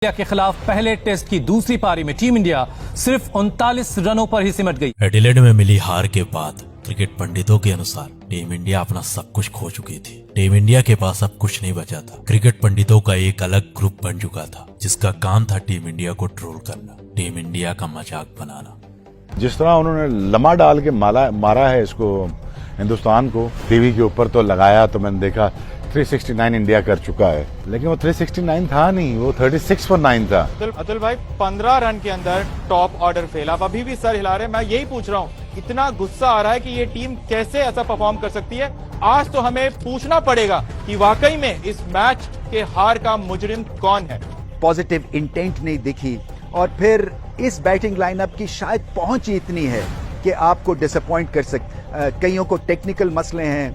India के खिलाफ पहले टेस्ट की दूसरी पारी में टीम इंडिया सिर्फ 39 रनों पर ही सिमट गई। एडिलेड में मिली हार के बाद क्रिकेट पंडितों के अनुसार टीम इंडिया अपना सब कुछ खो चुकी थी। टीम इंडिया के पास अब कुछ नहीं बचा था। क्रिकेट पंडितों का एक अलग ग्रुप बन चुका था जिसका काम था टीम इंडिया को ट्रोल करना, टीम इंडिया का मजाक बनाना। जिस तरह उन्होंने लम्हा डाल के मारा है इसको, हिंदुस्तान को टीवी के ऊपर तो लगाया तो मैंने देखा 369 इंडिया कर चुका है, लेकिन वो 369 था नहीं, वो 36 for 9 था। अतुल भाई 15 रन के अंदर टॉप ऑर्डर फेल। आप अभी भी सर हिला रहे हैं। मैं यही पूछ रहा हूँ, इतना गुस्सा आ रहा है कि ये टीम कैसे ऐसा परफॉर्म कर सकती है। आज तो हमें पूछना पड़ेगा कि वाकई में इस मैच के हार का मुजरिम कौन है। पॉजिटिव इंटेंट नहीं दिखी और फिर इस बैटिंग लाइनअप की शायद पहुंच ही इतनी है कि आपको डिसअपॉइंट कर सकते। कईयों को टेक्निकल मसले हैं,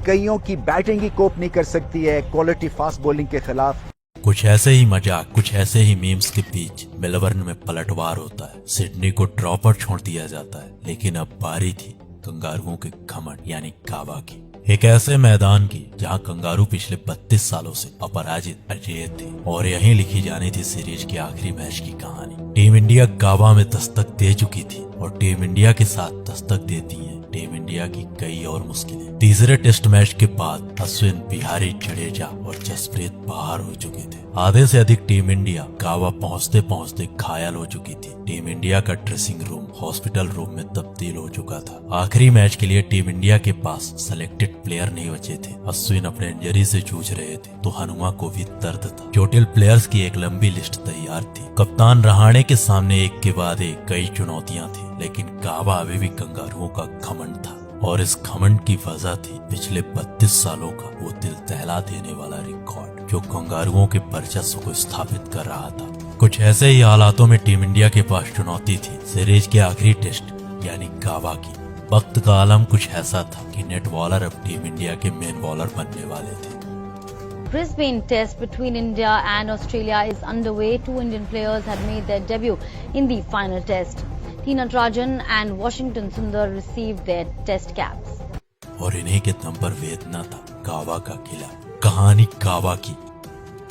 कईयों की बैटिंग ही कोप नहीं कर सकती है क्वालिटी फास्ट बॉलिंग के खिलाफ। कुछ ऐसे ही मजाक, कुछ ऐसे ही मीम्स के बीच मेलबर्न में पलटवार होता है। सिडनी को ड्रॉ पर छोड़ दिया जाता है, लेकिन अब बारी थी कंगारुओं के घमंड यानी काबा की। एक ऐसे मैदान की जहां कंगारू पिछले 32 सालों से अपराजित अजेय थे और यहीं लिखी जानी थी सीरीज के आखिरी मैच की कहानी। टीम इंडिया काबा में दस्तक दे चुकी थी और टीम इंडिया के साथ दस्तक देती है टीम इंडिया की कई और मुश्किलें। तीसरे टेस्ट मैच के बाद अश्विन, बिहारी, जडेजा और जसप्रीत बाहर हो चुके थे। आधे से अधिक टीम इंडिया काबा पहुंचते पहुंचते घायल हो चुकी थी। टीम इंडिया का ड्रेसिंग रूम हॉस्पिटल रूम में तब्दील हो चुका था। आखिरी मैच के लिए टीम इंडिया के पास सिलेक्टेड प्लेयर नहीं बचे थे। अश्विन अपने इंजरी से जूझ रहे थे तो हनुमा को भी दर्द था। चोटिल प्लेयर्स की एक लंबी लिस्ट तैयार थी। कप्तान रहाणे के सामने एक के बाद एक कई चुनौतियां थी, लेकिन काबा अभी भी कंगारुओं का घमंड था और इस घमंड की वजह थी पिछले 32 सालों का वो दिल दहला देने वाला रिकॉर्ड जो कंगारुओं के वर्चस्व को स्थापित कर रहा था। कुछ ऐसे ही हालातों में टीम इंडिया के पास चुनौती थी सीरीज के आखिरी टेस्ट यानी काबा की। वक्त का आलम कुछ ऐसा था कि नेट बॉलर अब टीम इंडिया के मेन बॉलर बनने वाले थे। Brisbane Test between India and Australia is underway. Two Indian players had made their debut in the final test. T. Natarajan and Washington Sundar received their test caps. और इन्हीं के दम पर वेदना था काबा का किला। कहानी काबा की।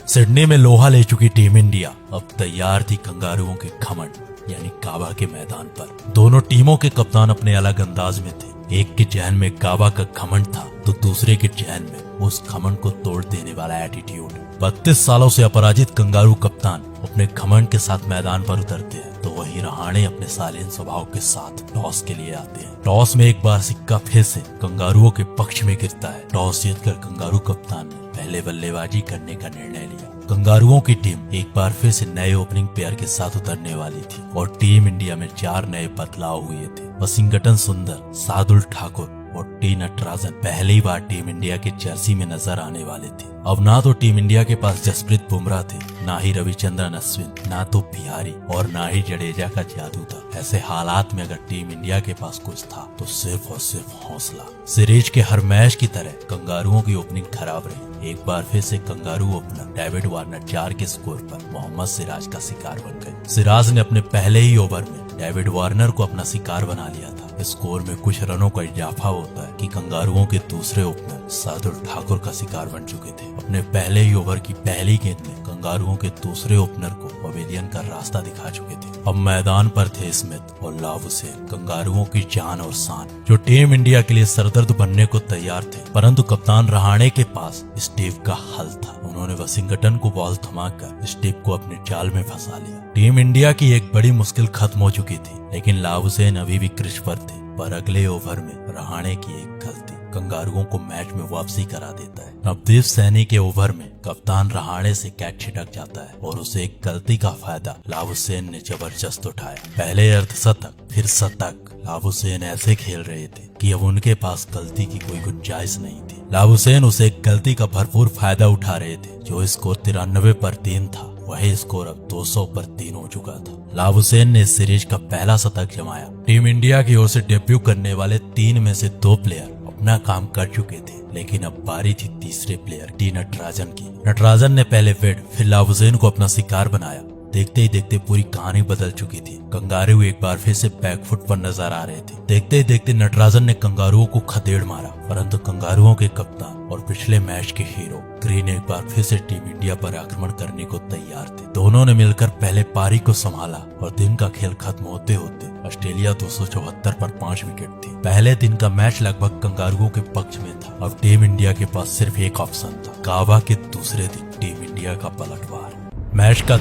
सिडनी में लोहा ले चुकी टीम इंडिया अब तैयार थी कंगारुओं के घमंड यानी काबा के मैदान पर। दोनों टीमों के कप्तान अपने अलग अंदाज में थे। एक के जहन में काबा का घमंड था तो दूसरे के जहन में उस घमंड को तोड़ देने वाला एटीट्यूड। 32 सालों से अपराजित कंगारू कप्तान अपने घमंड के साथ मैदान पर उतरते हैं तो वहीं रहाणे अपने शालीन स्वभाव के साथ टॉस के लिए आते हैं। टॉस में एक बार सिक्का फिर से कंगारुओं के पक्ष में गिरता है। टॉस जीतकर कंगारू कप्तान ने पहले बल्लेबाजी करने का निर्णय लिया। कंगारुओं की टीम एक बार फिर से नए ओपनिंग पेयर के साथ उतरने वाली थी और टीम इंडिया में 4 नए बदलाव हुए थे। वशिंगटन सुंदर, शार्दुल ठाकुर और टी नटराजन पहली बार टीम इंडिया के जर्सी में नजर आने वाले थे। अब ना तो टीम इंडिया के पास जसप्रीत बुमराह थे, ना ही रविचंद्रन अश्विन, ना तो बिहारी और ना ही जडेजा का जादू था। ऐसे हालात में अगर टीम इंडिया के पास कुछ था तो सिर्फ और सिर्फ हौसला। सीरीज के हर मैच की तरह कंगारुओं की ओपनिंग खराब रही। एक बार फिर से कंगारू ओपनर डेविड वार्नर 4 के स्कोर पर मोहम्मद सिराज का शिकार बन गए। सिराज ने अपने पहले ही ओवर में डेविड वार्नर को अपना शिकार बना लिया था। स्कोर में कुछ रनों का इजाफा होता है कि कंगारुओं के दूसरे ओपनर शार्दुल ठाकुर का शिकार बन चुके थे। अपने पहले ही ओवर की पहली गेंद में कंगारुओं के दूसरे ओपनर को पवेलियन का रास्ता दिखा चुके थे। अब मैदान पर थे स्मिथ और लाव हुसैन, कंगारुओं की जान और शान, जो टीम इंडिया के लिए सरदर्द बनने को तैयार थे। परंतु कप्तान रहाणे के पास स्टीव का हल था। उन्होंने वशिंगटन को बॉल थमाकर स्टीव को अपने जाल में फंसा लिया। टीम इंडिया की एक बड़ी मुश्किल खत्म हो चुकी थी, लेकिन लाव हुसैन अभी भी क्रीज पर थे। पर अगले ओवर में रहाणे की एक गलती कंगारुओं को मैच में वापसी करा देता है। नवदीप सैनी के ओवर में कप्तान रहाणे से कैच छिटक जाता है और उसे एक गलती का फायदा लाव हुसैन ने जबरदस्त उठाया। पहले अर्धशतक फिर शतक। लाव हुसैन ऐसे खेल रहे थे कि अब उनके पास गलती की कोई गुंजाइश नहीं थी। लाव हुसैन उसे एक गलती का भरपूर फायदा उठा रहे थे। जो स्कोर 93 पर 3 था वही स्कोर अब 200 पर 3 हो चुका था। लाव हुसैन ने इस सीरीज का पहला शतक जमाया। टीम इंडिया की ओर से डेब्यू करने वाले 3 में से 2 प्लेयर अपना काम कर चुके थे, लेकिन अब बारी थी तीसरे प्लेयर टी नटराजन की। नटराजन ने पहले विड फिर लाव हुसैन को अपना शिकार बनाया देखते ही देखते पूरी कहानी बदल चुकी थी। कंगारू एक बार फिर से बैकफुट पर नजर आ रहे थे। देखते ही देखते नटराजन ने कंगारुओं को खदेड़ मारा, परंतु कंगारुओं के कप्तान और पिछले मैच के हीरो ग्रीन एक बार फिर से टीम इंडिया पर आक्रमण करने को तैयार थे। दोनों ने मिलकर पहले पारी को संभाला और दिन का खेल खत्म होते होते ऑस्ट्रेलिया 274 पर 5 विकेट थी। पहले दिन का मैच लगभग कंगारुओं के पक्ष में था। अब टीम इंडिया के पास सिर्फ एक ऑप्शन था, गावा के दूसरे दिन टीम इंडिया का पलटवार। मैच का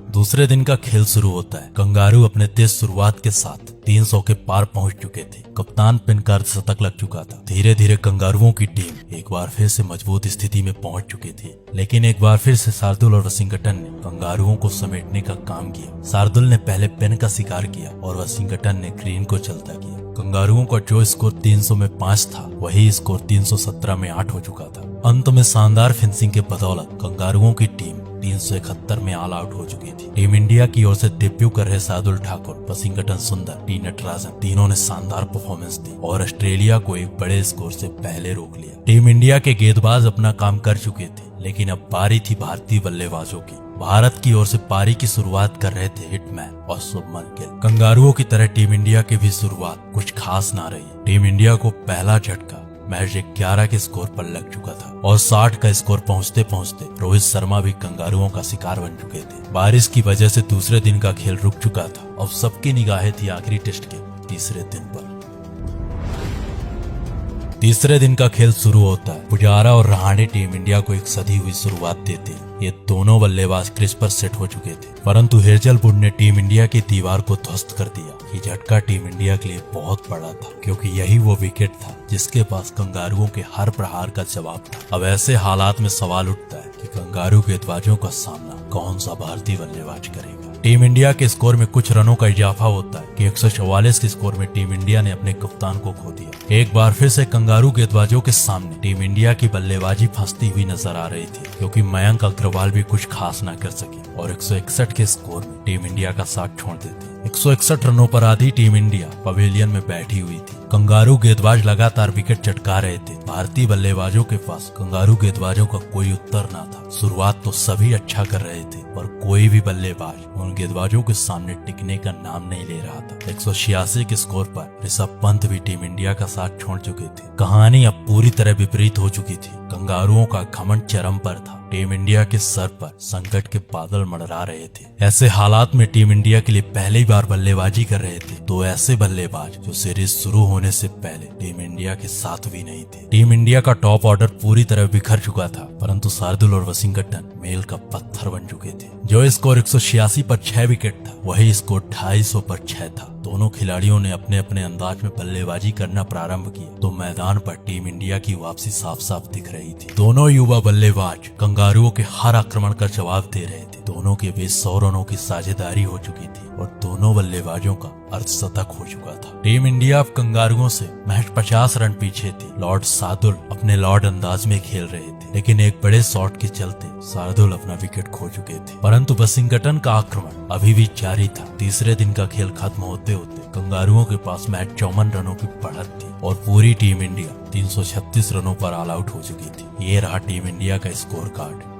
दूसरे दिन का खेल शुरू होता है। कंगारू अपने तेज शुरुआत के साथ 300 के पार पहुंच चुके थे। कप्तान पिन का शतक लग चुका था। धीरे धीरे कंगारुओं की टीम एक बार फिर से मजबूत स्थिति में पहुंच चुकी थी, लेकिन एक बार फिर से शार्दुल और वशिंगटन ने कंगारुओं को समेटने का काम किया। शार्दुल ने पहले पिन का शिकार किया और वशिंगटन ने ग्रीन को चलता किया। कंगारुओं का जो स्कोर 300 में 5 था, वही स्कोर 317 में 8 हो चुका था। अंत में शानदार फिनिशिंग के बदौलत कंगारुओं की टीम 371 में ऑल आउट हो चुकी थी। टीम इंडिया की ओर से डेब्यू कर रहे शार्दुल ठाकुर, वशिंगटन सुंदर, टी नटराजन तीनों ने शानदार परफॉर्मेंस दी और ऑस्ट्रेलिया को एक बड़े स्कोर से पहले रोक लिया। टीम इंडिया के गेंदबाज अपना काम कर चुके थे, लेकिन अब बारी थी भारतीय बल्लेबाजों की। भारत की ओर से पारी की शुरुआत कर रहे थे हिटमैन और शुभमन गिल। कंगारुओं की तरह टीम इंडिया की भी शुरुआत कुछ खास ना रही। टीम इंडिया को पहला झटका मैच 11 के स्कोर पर लग चुका था और 60 का स्कोर पहुंचते पहुंचते रोहित शर्मा भी कंगारुओं का शिकार बन चुके थे। बारिश की वजह से दूसरे दिन का खेल रुक चुका था। अब सबकी निगाहें थी आखिरी टेस्ट के तीसरे दिन पर। तीसरे दिन का खेल शुरू होता है। पुजारा और रहाणे टीम इंडिया को एक सधी हुई शुरुआत देते हैं। ये दोनों बल्लेबाज क्रीज पर सेट हो चुके थे, परंतु हेजलवुड ने टीम इंडिया की दीवार को ध्वस्त कर दिया। ये झटका टीम इंडिया के लिए बहुत बड़ा था, क्योंकि यही वो विकेट था जिसके पास कंगारुओं के हर प्रहार का जवाब था। अब ऐसे हालात में सवाल उठता है कि कंगारू गेंदबाजों का सामना कौन सा भारतीय बल्लेबाज करेगा। टीम इंडिया के स्कोर में कुछ रनों का इजाफा होता है कि 144 के स्कोर में टीम इंडिया ने अपने कप्तान को खो दिया। एक बार फिर से कंगारू गेंदबाजों के सामने टीम इंडिया की बल्लेबाजी फंसती हुई नजर आ रही थी, क्योंकि मयंक अग्रवाल भी कुछ खास ना कर सके और 161 के स्कोर में टीम इंडिया का साथ छोड़ देती। 161 रनों पर आधी टीम इंडिया पवेलियन में बैठी हुई थी। कंगारू गेंदबाज लगातार विकेट चटका रहे थे। भारतीय बल्लेबाजों के पास कंगारू गेंदबाजों का कोई उत्तर ना था। शुरुआत तो सभी अच्छा कर रहे थे, पर कोई भी बल्लेबाज उन गेंदबाजों के सामने टिकने का नाम नहीं ले रहा था। 186 के स्कोर पर ऋषभ पंत भी टीम इंडिया का साथ छोड़ चुके थे। कहानी अब पूरी तरह विपरीत हो चुकी थी। कंगारुओं का घमंड चरम पर था। टीम इंडिया के सर पर संकट के बादल मंडरा रहे थे। ऐसे हालात में टीम इंडिया के लिए पहली बार बल्लेबाजी कर रहे थे तो ऐसे बल्लेबाज जो सीरीज शुरू होने से पहले टीम इंडिया के साथ भी नहीं थे। टीम इंडिया का टॉप ऑर्डर पूरी तरह बिखर चुका था, परंतु शार्दुल और वशिंगटन मेल का पत्थर बन चुके थे। जो स्कोर 186 पर 6 विकेट था, वही स्कोर 250 पर 6 था। दोनों खिलाड़ियों ने अपने अपने अंदाज में बल्लेबाजी करना प्रारंभ किया तो मैदान पर टीम इंडिया की वापसी साफ साफ दिख रही थी। दोनों युवा बल्लेबाज कंगारुओं के हर आक्रमण का जवाब दे रहे थे। दोनों के बीच 100 रनों की साझेदारी हो चुकी थी और दोनों बल्लेबाजों का अर्धशतक हो चुका था। टीम इंडिया अब कंगारुओं से महज 50 रन पीछे थी। लॉर्ड शार्दुल अपने लॉर्ड अंदाज में खेल रहे थे, लेकिन एक बड़े शॉट के चलते शार्दुल अपना विकेट खो चुके थे। परंतु वशिंगटन का आक्रमण अभी भी जारी था। तीसरे दिन का खेल खत्म होते होते कंगारुओं के पास महज 54 रनों की बढ़त थी और पूरी टीम इंडिया 336 रनों पर ऑल आउट हो चुकी थी। ये रहा टीम इंडिया का स्कोर कार्ड।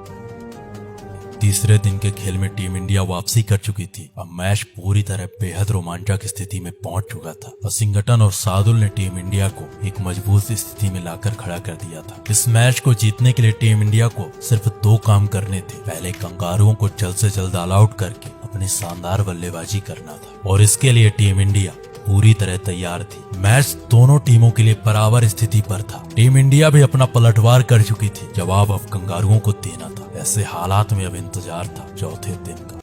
तीसरे दिन के खेल में टीम इंडिया वापसी कर चुकी थी। अब मैच पूरी तरह बेहद रोमांचक स्थिति में पहुंच चुका था। वशिंगटन और शार्दुल ने टीम इंडिया को एक मजबूत स्थिति में लाकर खड़ा कर दिया था। इस मैच को जीतने के लिए टीम इंडिया को सिर्फ 2 काम करने थे। पहले कंगारुओं को जल्द से जल्द ऑल आउट करके अपनी शानदार बल्लेबाजी करना था और इसके लिए टीम इंडिया पूरी तरह तैयार थी। मैच दोनों टीमों के लिए बराबर स्थिति पर था। टीम इंडिया भी अपना पलटवार कर चुकी थी। जवाब अब कंगारुओं को देना था। ऐसे हालात में अब इंतजार था चौथे दिन का।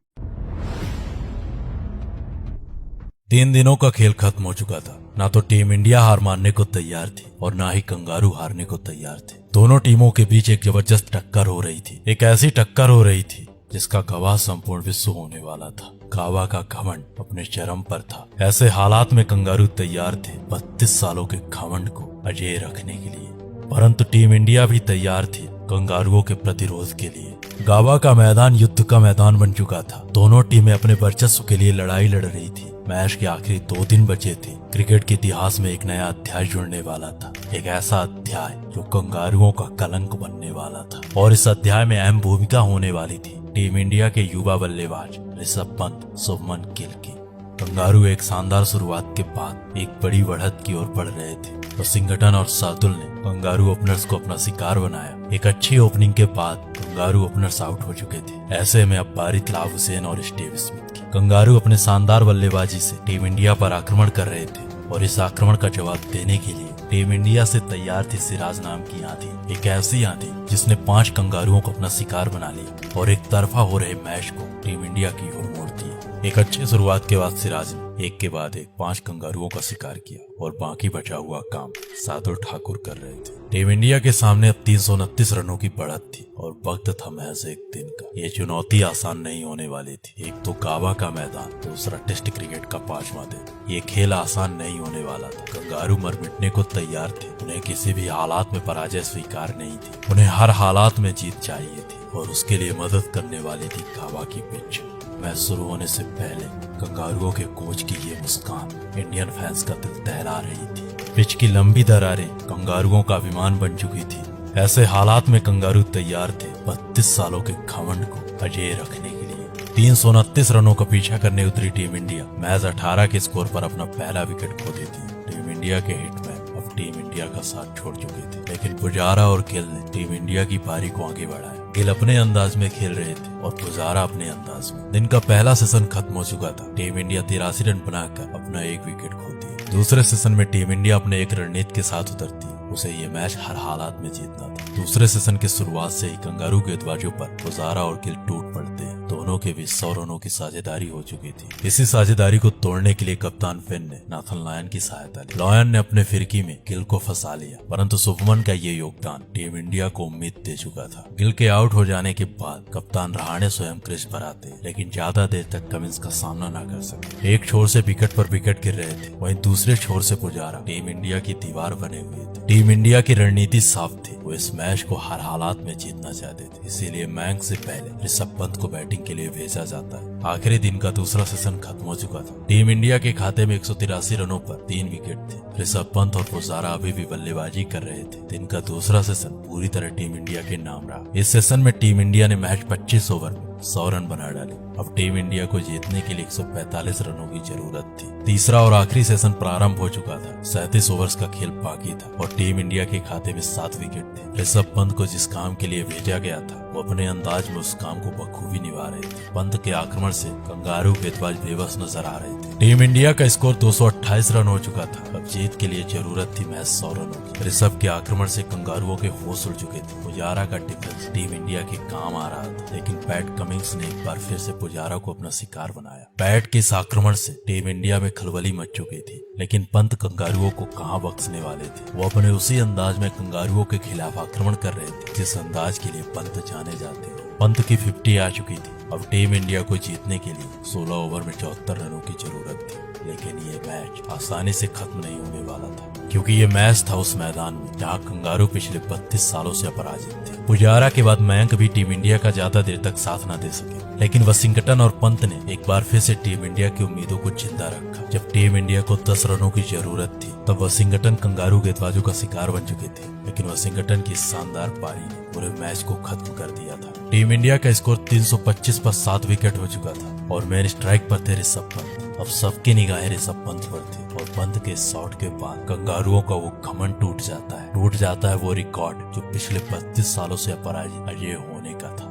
3 दिनों का खेल खत्म हो चुका था। ना तो टीम इंडिया हार मानने को तैयार थी और ना ही कंगारू हारने को तैयार थे। दोनों टीमों के बीच एक जबरदस्त टक्कर हो रही थी। एक ऐसी टक्कर हो रही थी जिसका गवाह संपूर्ण विश्व होने वाला था। गावा का घमंड अपने चरम पर था। ऐसे हालात में कंगारू तैयार थे 32 सालों के घमंड को अजेय रखने के लिए, परंतु टीम इंडिया भी तैयार थी कंगारुओं के प्रतिरोध के लिए। गावा का मैदान युद्ध का मैदान बन चुका था। दोनों टीमें अपने वर्चस्व के लिए लड़ाई लड़ रही थी। मैच के आखिरी 2 दिन बचे थे। क्रिकेट के इतिहास में एक नया अध्याय जुड़ने वाला था, एक ऐसा अध्याय जो कंगारुओं का कलंक बनने वाला था। और इस अध्याय में अहम भूमिका होने वाली थी टीम इंडिया के युवा बल्लेबाज ऋषभ पंत, शुभमन गिल की। कंगारू एक शानदार शुरुआत के बाद एक बड़ी बढ़त की ओर बढ़ रहे थे। वॉशिंगटन और शार्दुल ने कंगारू ओपनर्स को अपना शिकार बनाया। एक अच्छी ओपनिंग के बाद कंगारू ओपनर्स आउट हो चुके थे। ऐसे में अब बारी तलाब हुसैन और स्टीव स्मिथ की। कंगारू अपने शानदार बल्लेबाजी से टीम इंडिया पर आक्रमण कर रहे थे और इस आक्रमण का जवाब देने के लिए टीम इंडिया से तैयार थी सिराज नाम की आंधी, एक ऐसी आंधी जिसने 5 कंगारुओं को अपना शिकार बना लिया और एक तरफा हो रहे मैच को टीम इंडिया की ओर मोड़ दिया। एक अच्छी शुरुआत के बाद सिराज ने एक के बाद एक 5 कंगारुओं का शिकार किया और बाकी बचा हुआ काम शार्दुल ठाकुर कर रहे थे। टीम इंडिया के सामने अब 329 रनों की बढ़त थी और वक्त था महज एक दिन का। ये चुनौती आसान नहीं होने वाली थी। एक तो गावा का मैदान, दूसरा टेस्ट क्रिकेट का 5वां दिन। ये खेल आसान नहीं होने वाला था। कंगारू मर मिटने को तैयार थे। उन्हें किसी भी हालात में पराजय स्वीकार नहीं थी। उन्हें हर हालात में जीत चाहिए थी और उसके लिए मदद करने वाली थी गावा की पिच। मैच शुरू होने से पहले कंगारुओं के कोच की ये मुस्कान इंडियन फैंस का दिल दहला रही थी। पिच की लंबी दरारें कंगारुओं का अभिमान बन चुकी थी। ऐसे हालात में कंगारू तैयार थे 32 सालों के घमंड को अजेय रखने के लिए। 329 रनों का पीछा करने उतरी टीम इंडिया मैच 18 के स्कोर पर अपना पहला विकेट खो देती। टीम इंडिया के हिटमैन अब टीम इंडिया का साथ छोड़ चुके थे, लेकिन पुजारा और गिल ने टीम इंडिया की पारी को आगे बढ़ाया। गिल अपने अंदाज में खेल रहे थे और पुजारा अपने अंदाज में। दिन का पहला सेशन खत्म हो चुका था। टीम इंडिया 83 रन बनाकर अपना एक विकेट खोती है। दूसरे सेशन में टीम इंडिया अपने एक रणनीति के साथ उतरती है। उसे ये मैच हर हालात में जीतना था। दूसरे सेशन की शुरुआत से ही कंगारू गेंदबाजों पर पुजारा और गिल टूट पड़ते हैं। दोनों के बीच 100 रनों की साझेदारी हो चुकी थी। इसी साझेदारी को तोड़ने के लिए कप्तान फिन ने नाथन लायन की सहायता ली। लायन ने अपने फिरकी में गिल को फंसा लिया, परंतु शुभमन का ये योगदान टीम इंडिया को उम्मीद दे चुका था। गिल के आउट हो जाने के बाद कप्तान रहाणे स्वयं क्रीज पर आते, लेकिन ज्यादा देर तक कमिंस का सामना न कर सके। एक छोर से विकेट पर विकेट गिर रहे थे, वहीं दूसरे छोर से पुजारा टीम इंडिया की दीवार बने हुए थे। टीम इंडिया की रणनीति साफ थी। वो इस मैच को हर हालात में जीतना चाहते थे, इसीलिए मैच से पहले ऋषभ पंत को बैटिंग के लिए भेजा जाता है। आखिरी दिन का दूसरा सेशन खत्म हो चुका था। टीम इंडिया के खाते में 183 रनों पर 3 विकेट थे। ऋषभ पंत और पुजारा अभी भी बल्लेबाजी कर रहे थे। दिन का दूसरा सेशन पूरी तरह टीम इंडिया के नाम रहा। इस सेशन में टीम इंडिया ने मैच 25 ओवर में 100 रन बना डाले। अब टीम इंडिया को जीतने के लिए 145 रनों की जरूरत थी। तीसरा और आखिरी सेशन प्रारंभ हो चुका था। 37 ओवर्स का खेल बाकी था और टीम इंडिया के खाते में 7 विकेट थे। ऋषभ पंत को जिस काम के लिए भेजा गया था, वो अपने अंदाज में उस काम को बखूबी निभा रहे थे। पंत के आक्रमण से कंगारू गेंदबाज बेबस नजर आ रहे थे। टीम इंडिया का स्कोर 228 रन हो चुका था। अब जीत के लिए जरूरत थी महज 100 रनों की। ऋषभ के आक्रमण से कंगारुओं के होश उड़ चुके थे। पुजारा का डिफेंस टीम इंडिया के काम आ रहा था, लेकिन पैट कमिंस ने एक बार फिर से पुजारा को अपना शिकार बनाया। पैट के इस आक्रमण से टीम इंडिया में खलबली मच चुकी थी, लेकिन पंत कंगारुओं को कहां बख्शने वाले थे। वो अपने उसी अंदाज में कंगारुओं के खिलाफ आक्रमण कर रहे थे जिस अंदाज के लिए पंत जाने जाते हैं। पंत की 50 आ चुकी थी। अब टीम इंडिया को जीतने के लिए 16 ओवर में 74 रनों की जरूरत थी, लेकिन ये मैच आसानी से खत्म नहीं होने वाला था, क्योंकि ये मैच था उस मैदान में जहां कंगारू पिछले 32 सालों से अपराजित थे। पुजारा के बाद मयंक भी टीम इंडिया का ज्यादा देर तक साथ न दे सके, लेकिन वॉशिंगटन और पंत ने एक बार फिर से टीम इंडिया की उम्मीदों को जिंदा रखा। जब टीम इंडिया को 10 रनों की जरूरत थी, तब वॉशिंगटन कंगारू गेंदबाजों का शिकार बन चुके थे, लेकिन वॉशिंगटन की शानदार पारी ने पूरे मैच को खत्म कर दिया था। टीम इंडिया का स्कोर 325 पर 7 विकेट हो चुका था और मेन स्ट्राइक पर थे ऋषभ पंत। अब सबकी निगाहें ऋषभ पंत पर थी और पंत के शॉट के बाद कंगारुओं का वो घमंड टूट जाता है वो रिकॉर्ड जो पिछले 32 सालों से अपराजित अजय होने का था।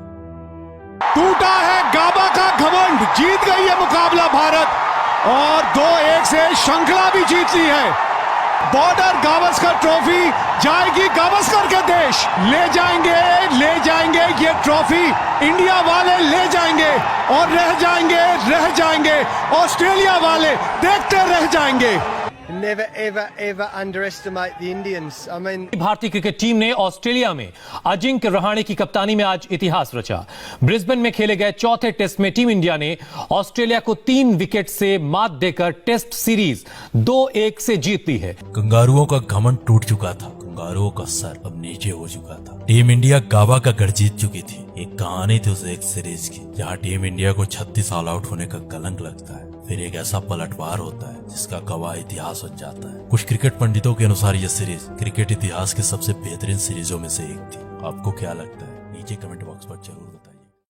टूटा है गाबा का घमंड। जीत गई है मुकाबला भारत और 2-1 से श्रृंखला भी जीत ली है। बॉर्डर गावस्कर ट्रॉफी जाएगी गावस्कर के देश। ले जाएंगे ये ट्रॉफी इंडिया वाले ले जाएंगे और रह जाएंगे ऑस्ट्रेलिया वाले देखते रह जाएंगे। Never ever underestimate the Indians. I mean, भारतीय क्रिकेट टीम ने ऑस्ट्रेलिया में अजिंक्य रहाणे की कप्तानी में आज इतिहास रचा। ब्रिस्बेन में खेले गए चौथे टेस्ट में टीम इंडिया ने ऑस्ट्रेलिया को 3 विकेट से मात देकर टेस्ट सीरीज 2-1 से जीत ली है। कंगारुओं का घमंड टूट चुका था। कंगारुओं का सर अब नीचे हो चुका था। टीम इंडिया गावा का गढ़ जीत चुकी थी। एक कहानी थी उस एक सीरीज की, जहां टीम इंडिया को 36 ऑल आउट होने का कलंक लगता है। फिर एक ऐसा पलटवार होता है जिसका गवाह इतिहास बन जाता है। कुछ क्रिकेट पंडितों के अनुसार यह सीरीज क्रिकेट इतिहास की सबसे बेहतरीन सीरीजों में से एक थी। आपको क्या लगता है नीचे कमेंट बॉक्स पर जरूर बताएं।